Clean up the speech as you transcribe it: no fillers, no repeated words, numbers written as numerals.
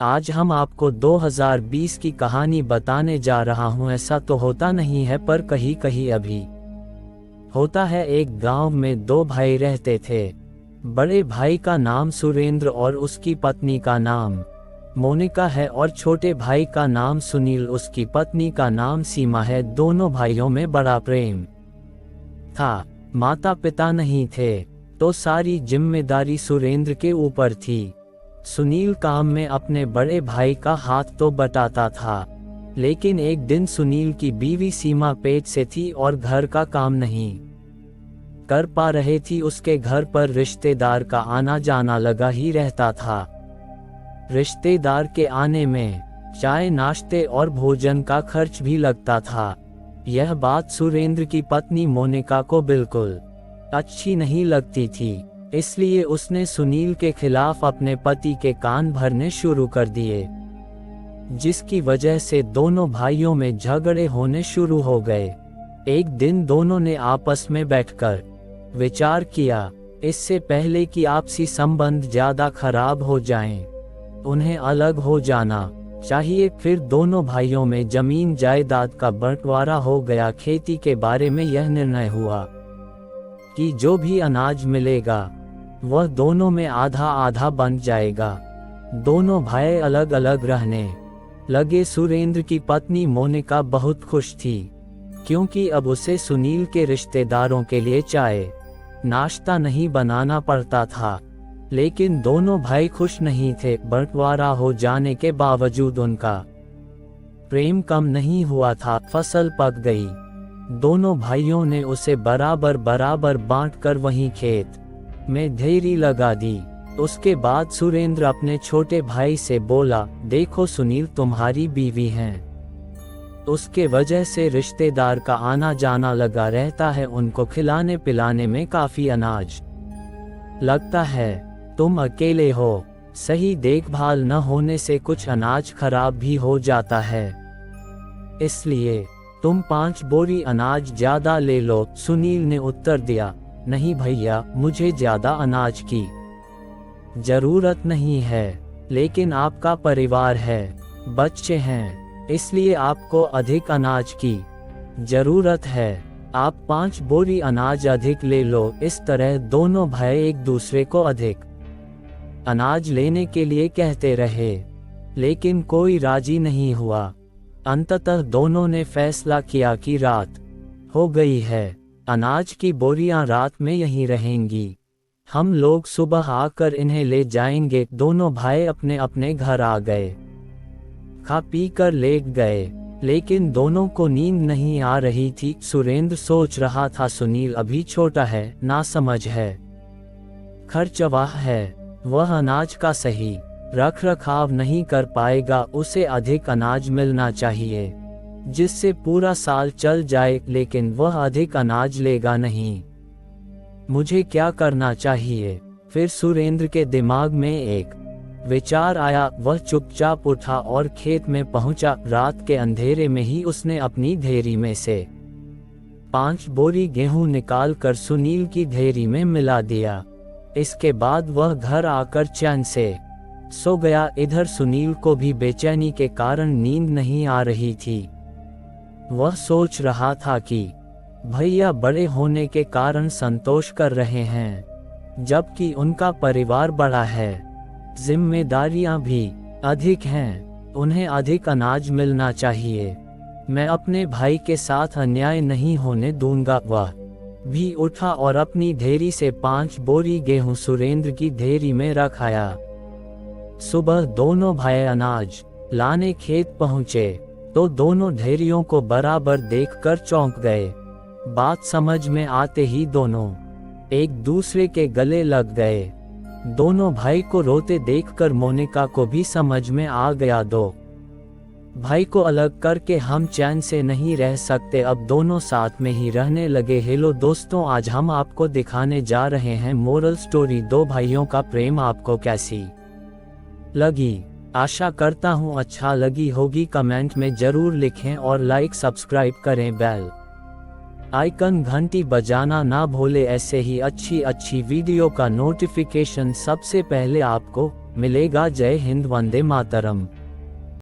आज हम आपको 2020 की कहानी बताने जा रहा हूँ। ऐसा तो होता नहीं है, पर कहीं कहीं अभी होता है। एक गांव में दो भाई रहते थे। बड़े भाई का नाम सुरेंद्र और उसकी पत्नी का नाम मोनिका है, और छोटे भाई का नाम सुनील, उसकी पत्नी का नाम सीमा है। दोनों भाइयों में बड़ा प्रेम था। माता पिता नहीं थे, तो सारी जिम्मेदारी सुरेंद्र के ऊपर थी। सुनील काम में अपने बड़े भाई का हाथ तो बटाता था, लेकिन एक दिन सुनील की बीवी सीमा पेट से थी और घर का काम नहीं कर पा रही थी। उसके घर पर रिश्तेदार का आना जाना लगा ही रहता था। रिश्तेदार के आने में चाय, नाश्ते और भोजन का खर्च भी लगता था। यह बात सुरेंद्र की पत्नी मोनिका को बिल्कुल अच्छी नहीं लगती थी, इसलिए उसने सुनील के खिलाफ अपने पति के कान भरने शुरू कर दिए, जिसकी वजह से दोनों भाइयों में झगड़े होने शुरू हो गए। एक दिन दोनों ने आपस में बैठकर विचार किया, इससे पहले कि आपसी संबंध ज्यादा खराब हो जाएं, उन्हें अलग हो जाना चाहिए। फिर दोनों भाइयों में जमीन जायदाद का बंटवारा हो गया। खेती के बारे में यह निर्णय हुआ कि जो भी अनाज मिलेगा वह दोनों में आधा आधा बंट जाएगा। दोनों भाई अलग अलग रहने लगे। सुरेंद्र की पत्नी मोनिका बहुत खुश थी, क्योंकि अब उसे सुनील के रिश्तेदारों के लिए चाय नाश्ता नहीं बनाना पड़ता था। लेकिन दोनों भाई खुश नहीं थे। बंटवारा हो जाने के बावजूद उनका प्रेम कम नहीं हुआ था। फसल पक गई, दोनों भाइयों ने उसे बराबर बराबर बांटकर वहीं खेत में ढेरी लगा दी। उसके बाद सुरेंद्र अपने छोटे भाई से बोला, देखो सुनील, तुम्हारी बीवी हैं, उसके वजह से रिश्तेदार का आना जाना लगा रहता है। उनको खिलाने पिलाने में काफी अनाज लगता है। तुम अकेले हो, सही देखभाल न होने से कुछ अनाज खराब भी हो जाता है, इसलिए तुम 5 बोरी अनाज ज्यादा ले लो। सुनील ने उत्तर दिया, नहीं भैया, मुझे ज्यादा अनाज की जरूरत नहीं है, लेकिन आपका परिवार है, बच्चे हैं, इसलिए आपको अधिक अनाज की जरूरत है। आप 5 बोरी अनाज अधिक ले लो। इस तरह दोनों भाई एक दूसरे को अधिक अनाज लेने के लिए कहते रहे, लेकिन कोई राजी नहीं हुआ। अंततः दोनों ने फैसला किया कि रात हो गई है, अनाज की बोरियां रात में यहीं रहेंगी, हम लोग सुबह आकर इन्हें ले जाएंगे। दोनों भाई अपने अपने घर आ गए, खा पी कर लेट गए, लेकिन दोनों को नींद नहीं आ रही थी। सुरेंद्र सोच रहा था, सुनील अभी छोटा है, नासमझ है, खर्चवाह है, वह अनाज का सही रख रखाव नहीं कर पाएगा। उसे अधिक अनाज मिलना चाहिए, जिससे पूरा साल चल जाए, लेकिन वह अधिक अनाज लेगा नहीं। मुझे क्या करना चाहिए? फिर सुरेंद्र के दिमाग में एक विचार आया। वह चुपचाप उठा और खेत में पहुंचा। रात के अंधेरे में ही उसने अपनी ढेरी में से 5 बोरी गेहूं निकाल कर सुनील की ढेरी में मिला दिया। इसके बाद वह घर आकर चैन से सो गया। इधर सुनील को भी बेचैनी के कारण नींद नहीं आ रही थी। वह सोच रहा था कि भैया बड़े होने के कारण संतोष कर रहे हैं, जबकि उनका परिवार बड़ा है, जिम्मेदारियां भी अधिक हैं, उन्हें अधिक अनाज मिलना चाहिए। मैं अपने भाई के साथ अन्याय नहीं होने दूंगा। वह भी उठा और अपनी ढेरी से 5 बोरी गेहूं सुरेंद्र की ढेरी में रख आया। सुबह दोनों भाई अनाज लाने खेत पहुंचे, तो दोनों ढेरियों को बराबर देखकर चौंक गए। बात समझ में आते ही दोनों एक दूसरे के गले लग गए। दोनों भाई को रोते देखकर मोनिका को भी समझ में आ गया, दो भाई को अलग करके हम चैन से नहीं रह सकते, अब दोनों साथ में ही रहने लगे। हेलो दोस्तों, आज हम आपको दिखाने जा रहे हैं मोरल स्टोरी, दो भाइयों का प्रेम। आपको कैसी लगी? आशा करता हूँ अच्छा लगी होगी। कमेंट में जरूर लिखें और लाइक सब्सक्राइब करें, बेल आइकन घंटी बजाना ना भूले। ऐसे ही अच्छी अच्छी वीडियो का नोटिफिकेशन सबसे पहले आपको मिलेगा। जय हिंद, वंदे मातरम।